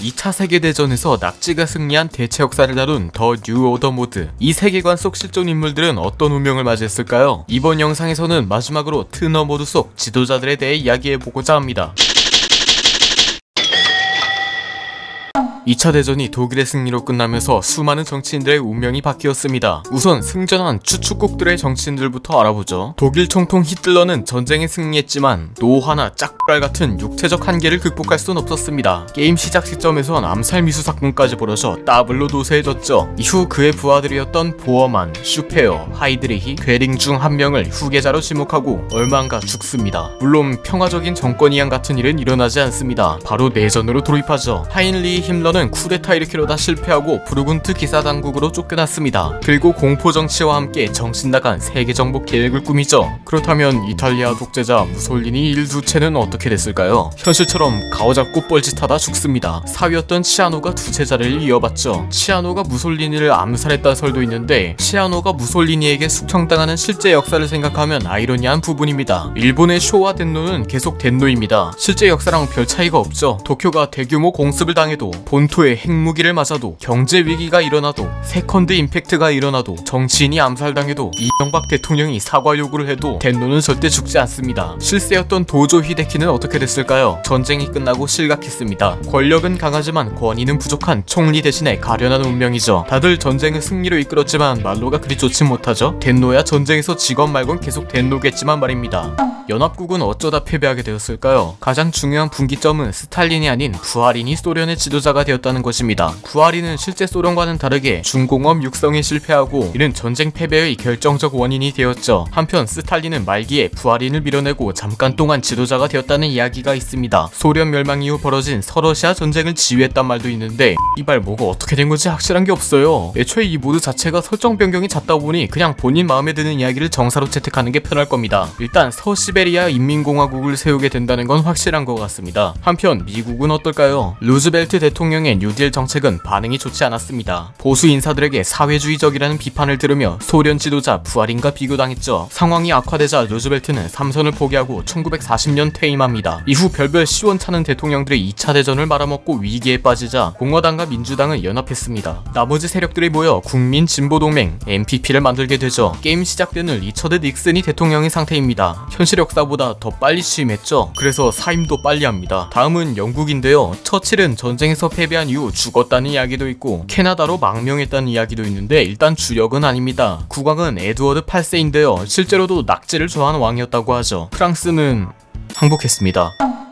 2차 세계대전에서 낙지가 승리한 대체 역사를 다룬 더 뉴 오더 모드. 이 세계관 속 실존 인물들은 어떤 운명을 맞이했을까요? 이번 영상에서는 마지막으로 트너 모드 속 지도자들에 대해 이야기해보고자 합니다. 2차 대전이 독일의 승리로 끝나면서 수많은 정치인들의 운명이 바뀌었습니다. 우선 승전한 추축국들의 정치인들부터 알아보죠. 독일 총통 히틀러는 전쟁에 승리했지만 노화나 짝발 같은 육체적 한계를 극복할 순 없었습니다. 게임 시작 시점에선 암살 미수 사건까지 벌어져 따블로 노쇠해졌죠. 이후 그의 부하들이었던 보어만, 슈페어, 하이드리히, 괴링 중 한 명을 후계자로 지목하고 얼마 안 가 죽습니다. 물론 평화적인 정권 이양 같은 일은 일어나지 않습니다. 바로 내전으로 돌입하죠. 하인리히 힘러는 쿠데타 일으키려다 실패하고 부르군트 기사 당국으로 쫓겨났습니다. 그리고 공포 정치와 함께 정신 나간 세계 정복 계획을 꾸미죠. 그렇다면 이탈리아 독재자 무솔리니 일두체는 어떻게 됐을까요? 현실처럼 가오잡고 뻘짓하다 죽습니다. 사위였던 치아노가 두 제자를 이어받죠. 치아노가 무솔리니를 암살했다는 설도 있는데 치아노가 무솔리니에게 숙청당하는 실제 역사를 생각하면 아이러니한 부분입니다. 일본의 쇼와 덴노는 계속 덴노입니다. 실제 역사랑 별 차이가 없죠. 도쿄가 대규모 공습을 당해도 본토의 핵무기를 맞아도 경제 위기가 일어나도 세컨드 임팩트가 일어나도 정치인이 암살당해도 이명박 대통령이 사과 요구를 해도 덴노는 절대 죽지 않습니다. 실세였던 도조 히데키는 어떻게 됐을까요? 전쟁이 끝나고 실각했습니다. 권력은 강하지만 권위는 부족한 총리 대신에 가련한 운명이죠. 다들 전쟁을 승리로 이끌었지만 말로가 그리 좋지 못하죠. 덴노야 전쟁에서 직업 말곤 계속 덴노겠지만 말입니다. 연합국은 어쩌다 패배하게 되었을까요? 가장 중요한 분기점은 스탈린이 아닌 부하린이 소련의 지도자가 되었다는 것입니다. 부하린은 실제 소련과는 다르게 중공업 육성에 실패하고 이는 전쟁 패배의 결정적 원인이 되었죠. 한편 스탈린은 말기에 부하린을 밀어내고 잠깐 동안 지도자가 되었다는 이야기가 있습니다. 소련 멸망 이후 벌어진 서러시아 전쟁을 지휘했단 말도 있는데 이발 뭐가 어떻게 된 건지 확실한 게 없어요. 애초에 이 모드 자체가 설정 변경이 잦다 보니 그냥 본인 마음에 드는 이야기를 정사로 채택하는 게 편할 겁니다. 일단 서시베리아 인민공화국을 세우게 된다는 건 확실한 것 같습니다. 한편 미국은 어떨까요? 루즈벨트 대통령의 뉴딜 정책은 반응이 좋지 않았습니다. 보수 인사들에게 사회주의적이라는 비판을 들으며 소련 지도자 부하린과 비교당했죠. 상황이 악화되자 루즈벨트는 삼선을 포기하고 1940년 퇴임합니다. 이후 별별 시원찮은 대통령들이 2차 대전을 말아먹고 위기에 빠지자 공화당과 민주당은 연합했습니다. 나머지 세력들이 모여 국민진보동맹 NPP를 만들게 되죠. 게임 시작 때는 리처드 닉슨이 대통령인 상태입니다. 현실 역사보다 더 빨리 취임했죠. 그래서 사임도 빨리 합니다. 다음은 영국인데요. 처칠은 전쟁에서 패배한 이후 죽었다는 이야기도 있고 캐나다로 망명했다는 이야기도 있는데 일단 주력은 아닙니다. 국왕은 에드워드 8세인데요. 실제로도 낙지를 좋아하는 왕이었다고 하죠. 프랑스는 항복했습니다.